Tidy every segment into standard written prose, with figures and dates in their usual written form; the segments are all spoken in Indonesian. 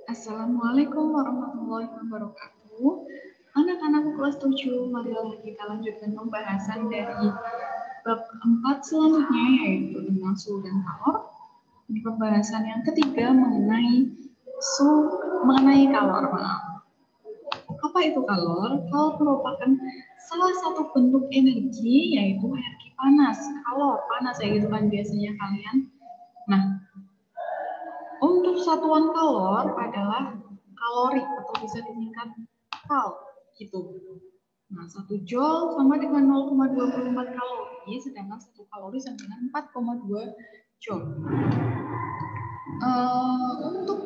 Assalamualaikum warahmatullahi wabarakatuh. Anak-anakku kelas 7, marilah kita lanjutkan pembahasan dari bab 4 selanjutnya, yaitu tentang suhu dan kalor. Di pembahasan yang ketiga mengenai kalor. Apa itu kalor? Kalor merupakan salah satu bentuk energi, yaitu energi panas. Kalor, panas ya gitu kan biasanya kalian. Nah, untuk satuan kalor adalah kalori atau bisa disingkat kal gitu. Nah, 1 joule sama dengan 0,24 kalori, sedangkan 1 kalori sama dengan 4,2 joule. Untuk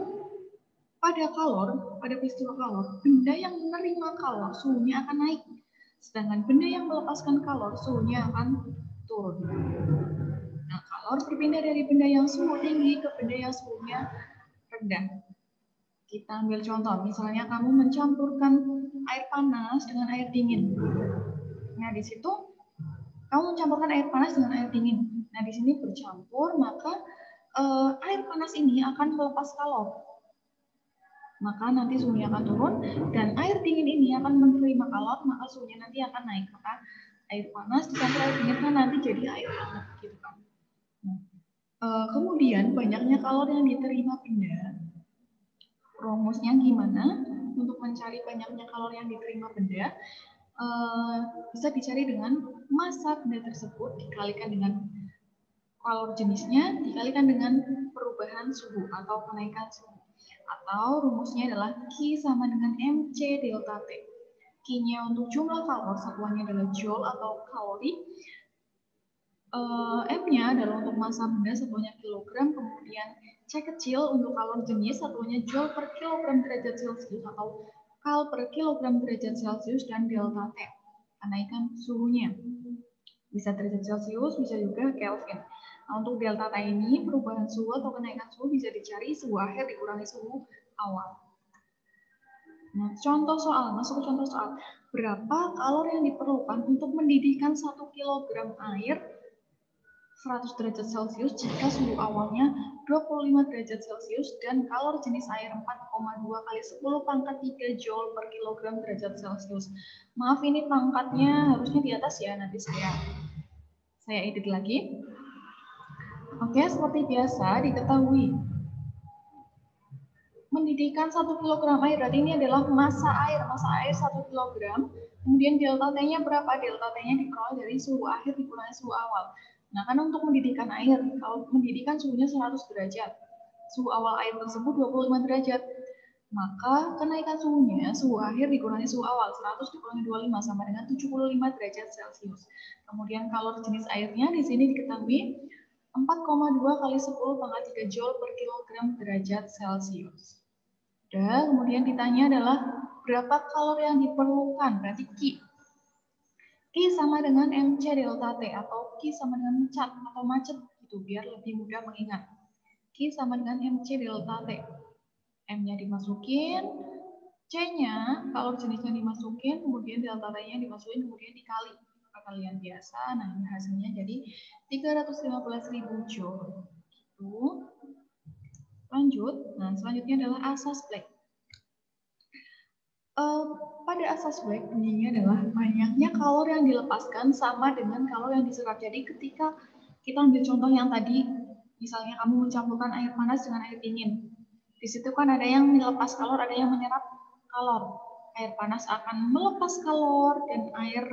pada peristiwa kalor, benda yang menerima kalor suhunya akan naik, sedangkan benda yang melepaskan kalor suhunya akan turun. Nah, kalor berpindah dari benda yang suhu tinggi ke benda yang suhunya rendah. Kita ambil contoh, misalnya kamu mencampurkan air panas dengan air dingin. Nah, di situ kamu mencampurkan air panas dengan air dingin. Nah, di sini bercampur, maka air panas ini akan melepas kalor. Maka nanti suhunya akan turun, dan air dingin ini akan menerima kalor, maka suhunya nanti akan naik. Maka air panas dicampur air dingin kan nanti jadi air hangat, gitu kan. Nah, kemudian banyaknya kalor yang diterima benda. Rumusnya gimana? Untuk mencari banyaknya kalori yang diterima benda, bisa dicari dengan massa benda tersebut dikalikan dengan kalor jenisnya, dikalikan dengan perubahan suhu atau kenaikan suhu. Atau rumusnya adalah Q sama dengan MC delta T. Q-nya untuk jumlah kalor, satuannya adalah joule atau kalori. M-nya adalah untuk massa benda, satuannya kilogram, kemudian C kecil untuk kalor jenis, satuannya joule per kilogram derajat Celcius atau kal per kilogram derajat Celcius, dan delta T, kenaikan suhunya. Bisa derajat Celcius, bisa juga Kelvin. Nah, untuk delta T ini, perubahan suhu atau kenaikan suhu bisa dicari suhu akhir dikurangi suhu awal. Nah, masuk ke contoh soal. Berapa kalori yang diperlukan untuk mendidihkan 1 kg air 100 derajat Celcius jika suhu awalnya 25 derajat Celcius dan kalor jenis air 4,2 kali 10 pangkat 3 joule per kilogram derajat Celcius. Maaf, ini pangkatnya harusnya di atas ya, nanti saya edit lagi. Oke, seperti biasa diketahui mendidihkan 1 kg air, berarti ini adalah massa air 1 kg. Kemudian delta T-nya berapa? Delta T-nya diperoleh dari suhu akhir dikurangi suhu awal. Nah, kan untuk mendidihkan air, kalau mendidihkan suhunya 100 derajat, suhu awal air tersebut 25 derajat, maka kenaikan suhunya, suhu akhir dikurangi suhu awal, 100 dikurangi 25 sama dengan 75 derajat Celcius. Kemudian kalori jenis airnya di sini diketahui 4,2 kali 10 pangkat 3 joule per kilogram derajat Celcius. Dan kemudian ditanya adalah berapa kalori yang diperlukan, berarti Q. Q sama dengan MC delta T atau Q sama dengan cat atau macet gitu biar lebih mudah mengingat. Q sama dengan MC delta T. M-nya dimasukin, C-nya kalori jenisnya dimasukin, kemudian delta T-nya dimasukin, kemudian dikali perkalian biasa. Nah, ini hasilnya jadi 315.000 joule. Gitu. Lanjut. Nah, selanjutnya adalah asas Black. Pada asas Black bunyinya adalah banyaknya kalori yang dilepaskan sama dengan kalori yang diserap. Jadi ketika kita ambil contoh yang tadi, misalnya kamu mencampurkan air panas dengan air dingin. Di situ kan ada yang melepas kalor, ada yang menyerap kalor. Air panas akan melepas kalor dan air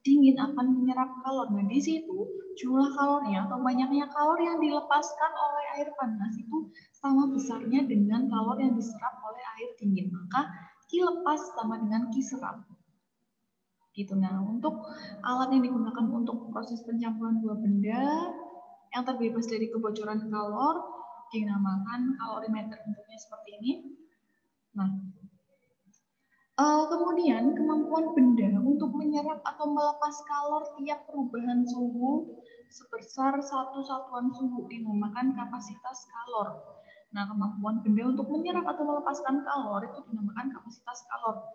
dingin akan menyerap kalor. Nah, di situ jumlah kalornya atau banyaknya kalor yang dilepaskan oleh air panas itu sama besarnya dengan kalor yang diserap oleh air dingin. Maka Q lepas sama dengan Q serap. Gitu. Nah, untuk alat yang digunakan untuk proses pencampuran dua benda yang terbebas dari kebocoran kalor dinamakan kalorimeter. Bentuknya seperti ini. Nah, kemudian kemampuan benda untuk menyerap atau melepas kalor tiap perubahan suhu sebesar satu satuan suhu dinamakan kapasitas kalor. Nah, kemampuan benda untuk menyerap atau melepaskan kalor itu dinamakan kapasitas kalor.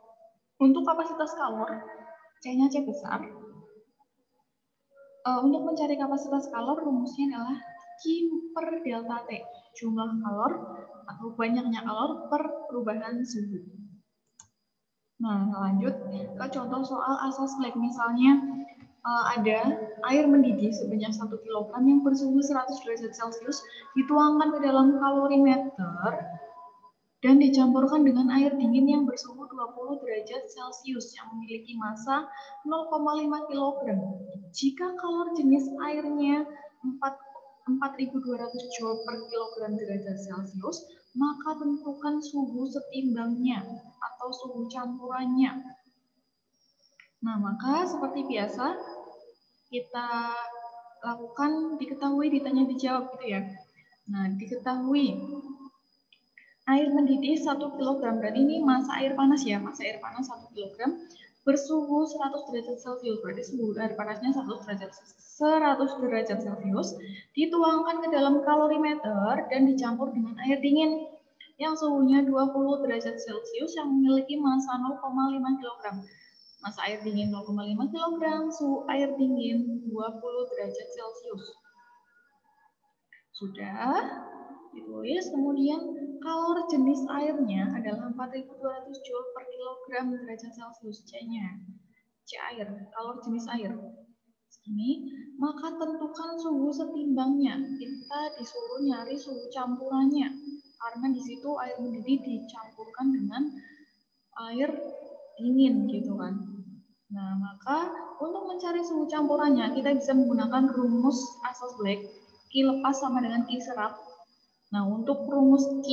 Untuk kapasitas kalor, C-nya C besar. Untuk mencari kapasitas kalor, rumusnya adalah Q per delta T. Jumlah kalor atau banyaknya kalor per perubahan suhu. Nah, lanjut ke contoh soal asas Black. Misalnya ada air mendidih sebanyak 1 kg yang bersuhu 100 derajat Celcius dituangkan ke dalam kalorimeter dan dicampurkan dengan air dingin yang bersuhu 20 derajat Celcius yang memiliki massa 0,5 kg. Jika kalor jenis airnya 4.200 Joule per kilogram derajat Celcius, maka tentukan suhu setimbangnya atau suhu campurannya. Nah, maka seperti biasa kita lakukan diketahui, ditanya, dijawab gitu ya. Nah, diketahui air mendidih 1 kg, berarti ini massa air panas ya, massa air panas 1 kg bersuhu 100 derajat Celcius, berarti suhu air panasnya 100 derajat Celcius, dituangkan ke dalam kalorimeter dan dicampur dengan air dingin yang suhunya 20 derajat Celcius yang memiliki massa 0,5 kg. Massa air dingin 0,5 kg, suhu air dingin 20 derajat Celcius. Sudah ditulis, kemudian kalor jenis airnya adalah 4.200 Joule per kilogram derajat Celcius, C-nya. C air, kalor jenis air. Ini, maka tentukan suhu setimbangnya. Kita disuruh nyari suhu campurannya, karena di situ air mendidih dicampurkan dengan air dingin gitu kan. Nah, maka untuk mencari suhu campurannya kita bisa menggunakan rumus asas Black, Q lepas sama dengan Q serap. Nah, untuk rumus Q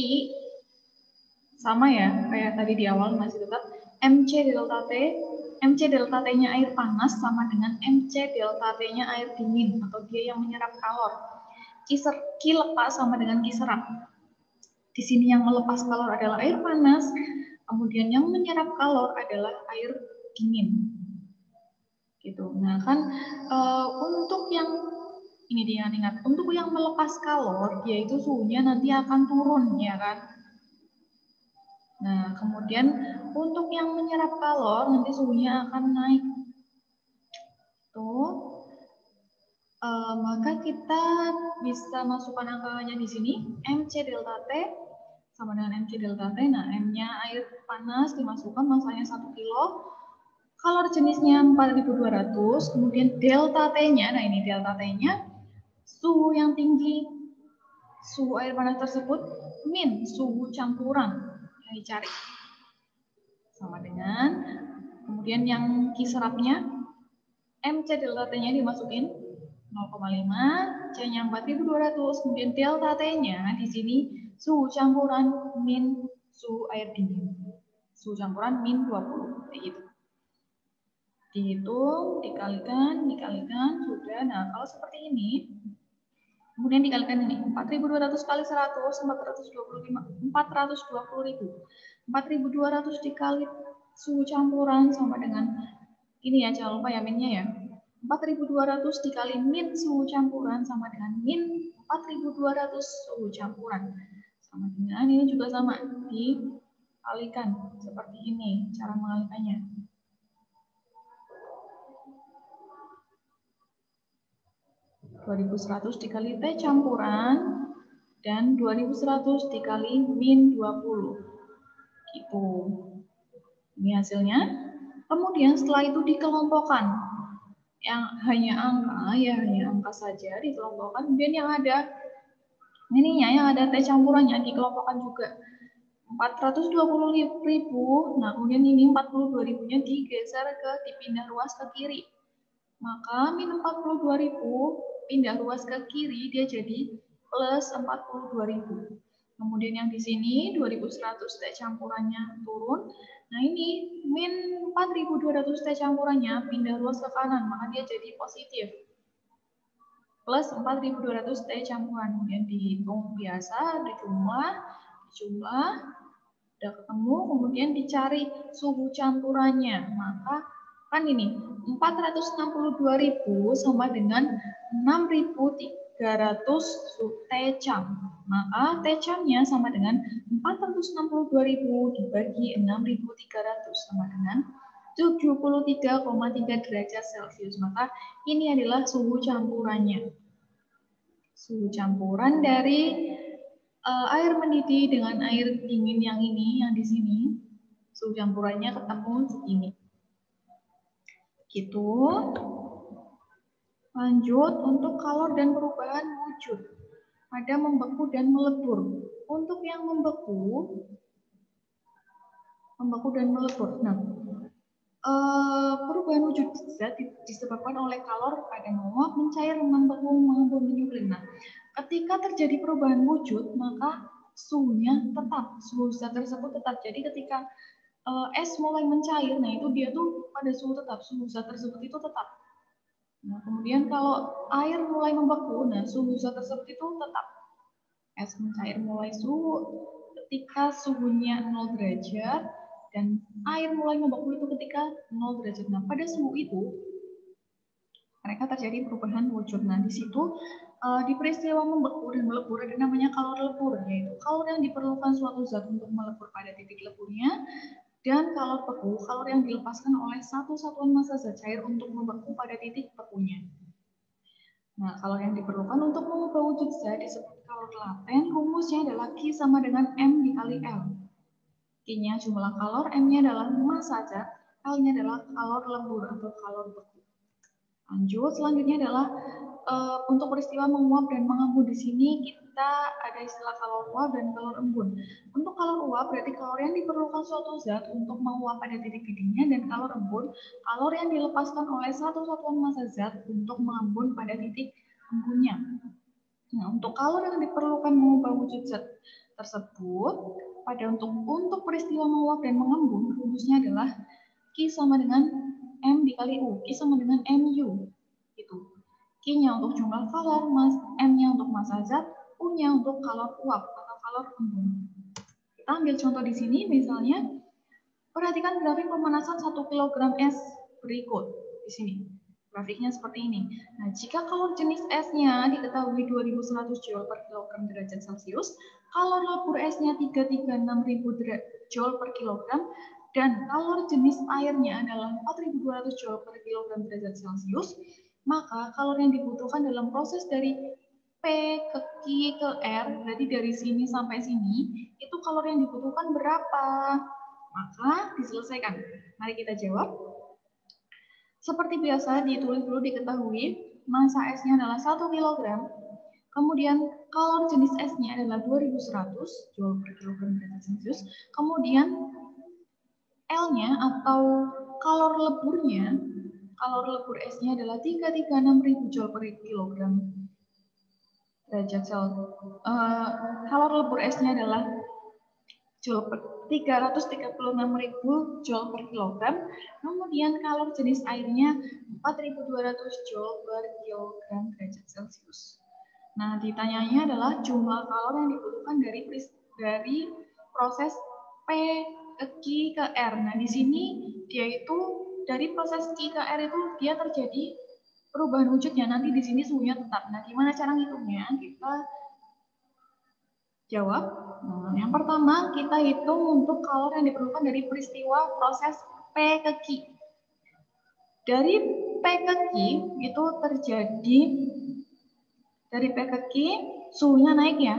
sama ya, kayak tadi di awal masih tetap MC delta T. MC delta T-nya air panas sama dengan MC delta T-nya air dingin atau dia yang menyerap kalor. Q lepas sama dengan Q serap. Di sini yang melepas kalor adalah air panas, kemudian yang menyerap kalor adalah air dingin. Gitu. Nah, kan untuk yang ini dia ingat, untuk yang melepas kalor yaitu suhunya nanti akan turun ya kan. Nah, kemudian untuk yang menyerap kalor nanti suhunya akan naik. Tuh. Maka kita bisa masukkan angkanya di sini, MC delta T sama dengan MC delta T. Nah, M-nya air panas dimasukkan, massanya 1 kilo. Kalor jenisnya 4.200, kemudian delta T-nya, nah ini delta T-nya, suhu yang tinggi, suhu air panas tersebut, min suhu campuran yang dicari. Sama dengan, kemudian yang Q serapnya, MC delta T-nya dimasukin 0,5, C-nya 4.200, kemudian delta T-nya di sini suhu campuran min suhu air dingin. Suhu campuran min 20, kayak gitu. Dihitung, dikalikan, sudah. Nah, kalau seperti ini, kemudian dikalikan ini, 4.200 kali 100, 420.000. 4.200 dikali suhu campuran sama dengan, ini ya, jangan lupa ya minnya ya. 4.200 dikali min suhu campuran sama dengan min 4.200 suhu campuran. Sama dengan, ini juga sama, dikalikan. Seperti ini, cara mengalikannya. 2.100 dikali T campuran dan 2.100 dikali min 20. Gitu. Ini hasilnya. Kemudian setelah itu dikelompokkan. Yang hanya angka, ya hanya angka saja dikelompokkan. Kemudian yang ada ininya, yang ada T campurannya dikelompokkan juga. 420.000. Nah, kemudian ini 42.000-nya digeser dipindah ruas ke kiri. Maka min 42.000 pindah ruas ke kiri, dia jadi plus 42.000. Kemudian yang di sini 2.100 T campurannya turun. Nah, ini min 4.200 T campurannya pindah ruas ke kanan, maka dia jadi positif. Plus 4.200 T campuran. Kemudian dihitung biasa, dijumlah, udah ketemu, kemudian dicari suhu campurannya. Maka kan ini 462.000 sama dengan 6.300 T cam. Maka T camnya sama dengan 462.000 dibagi 6.300 sama dengan 73,3 derajat Celcius. Maka ini adalah suhu campurannya. Suhu campuran dari air mendidih dengan air dingin yang ini, yang di sini, suhu campurannya ketemu segini. Gitu. Lanjut untuk kalor dan perubahan wujud pada membeku dan melebur. Untuk yang membeku dan melebur. Nah, perubahan wujud zat disebabkan oleh kalor pada menguap, mencair, membeku, mengembun, menyuplin. Nah, ketika terjadi perubahan wujud, maka suhunya tetap, suhu zat tersebut tetap. Jadi ketika es mulai mencair, nah itu dia tuh pada suhu tetap, suhu zat tersebut itu tetap. Nah, kemudian kalau air mulai membeku, nah suhu zat tersebut itu tetap. Es mencair mulai suhu ketika suhunya 0 derajat, dan air mulai membeku itu ketika 0 derajat. Nah, pada suhu itu mereka terjadi perubahan wujud. Nah, di situ di peristiwa membeku dan melebur ada namanya kalor lebur, yaitu kalor yang diperlukan suatu zat untuk melebur pada titik leburnya, dan kalor beku, kalor yang dilepaskan oleh satu satuan massa zat cair untuk membeku pada titik bekunya. Nah, kalor yang diperlukan untuk mengubah wujud zat disebut kalor laten. Rumusnya adalah Q sama dengan M dikali L. Q-nya jumlah kalor, M-nya adalah massa zat, L-nya adalah kalor lebur atau kalor beku. Lanjut, selanjutnya adalah untuk peristiwa menguap dan mengembun. Di sini kita ada istilah kalor uap dan kalor embun. Untuk kalor uap berarti kalor yang diperlukan suatu zat untuk menguap pada titik didihnya, dan kalor embun kalor yang dilepaskan oleh satu satuan massa zat untuk mengembun pada titik embunnya. Nah, untuk kalor yang diperlukan mengubah wujud zat tersebut pada untuk peristiwa menguap dan mengembun, rumusnya adalah Q sama dengan M dikali U, Q sama dengan MU. Itu. Q-nya untuk jumlah kalor, M-nya untuk massa zat, U-nya untuk kalor uap atau kalor embun. Kita ambil contoh di sini, misalnya, perhatikan grafik pemanasan 1 kg es berikut di sini. Grafiknya seperti ini. Nah, jika kalor jenis esnya diketahui 2100 Joule per kilogram derajat Celcius, kalor lebur esnya 336.000 Joule per kilogram, dan kalor jenis airnya adalah 4200 Joule per kilogram derajat Celcius, maka kalor yang dibutuhkan dalam proses dari P ke Q ke R, berarti dari sini sampai sini, itu kalor yang dibutuhkan berapa? Maka diselesaikan. Mari kita jawab. Seperti biasa, ditulis dulu diketahui, massa esnya adalah 1 kg, kemudian kalor jenis esnya adalah 2100 Joule per kilogram derajat Celcius, kemudian L-nya atau kalor leburnya, kalor lebur esnya adalah 336.000 Joule per kilogram derajat Celcius. Kalor lebur esnya adalah Joule per 336.000 Joule per kilogram, kemudian kalor jenis airnya 4.200 Joule per kilogram derajat Celcius. Nah, ditanyanya adalah jumlah kalor yang dibutuhkan dari proses P ke Q ke R. Nah, di sini dia itu dari proses Q ke R itu dia terjadi perubahan wujudnya. Nanti di sini suhunya tetap. Nah, gimana cara ngitungnya? Kita jawab. Nah, yang pertama kita hitung untuk kalor yang diperlukan dari peristiwa proses P ke Q. Dari P ke Q itu terjadi, dari P ke Q suhunya naik ya.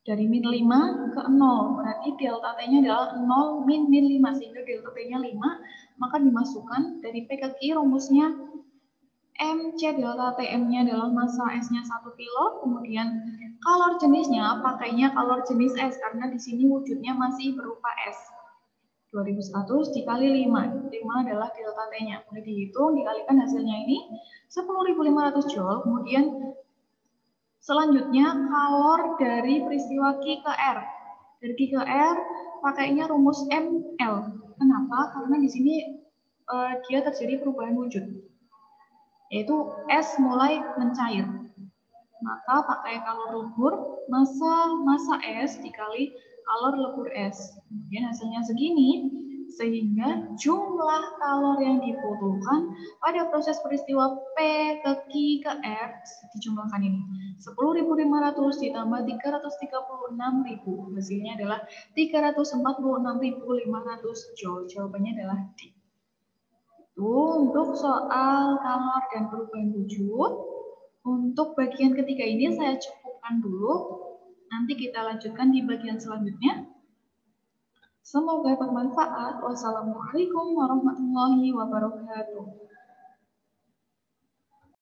Dari min 5 ke 0. Berarti delta T-nya adalah 0 min 5, sehingga delta T-nya 5, maka dimasukkan dari P ke Q rumusnya MC delta TM-nya adalah massa S-nya 1 kilo, kemudian kalor jenisnya pakainya kalor jenis S karena di sini wujudnya masih berupa S. 2100 dikali 5. 5 adalah delta T-nya. Boleh dihitung, dikalikan hasilnya ini 10.500 Joule. Kemudian selanjutnya kalor dari peristiwa Q ke R. Dari Q ke R pakainya rumus ML. Kenapa? Karena di sini dia terjadi perubahan wujud, yaitu S mulai mencair. Maka pakai kalor lebur, massa S dikali kalor lebur S. Kemudian hasilnya segini, sehingga jumlah kalor yang dibutuhkan pada proses peristiwa P ke Q ke R dijumlahkan ini. 10.500 ditambah 336.000. Hasilnya adalah 346.500 Joule. Jawabannya adalah D. Untuk soal kalor dan perubahan wujud, untuk bagian ketiga ini saya cukupkan dulu. Nanti kita lanjutkan di bagian selanjutnya. Semoga bermanfaat. Wassalamualaikum warahmatullahi wabarakatuh.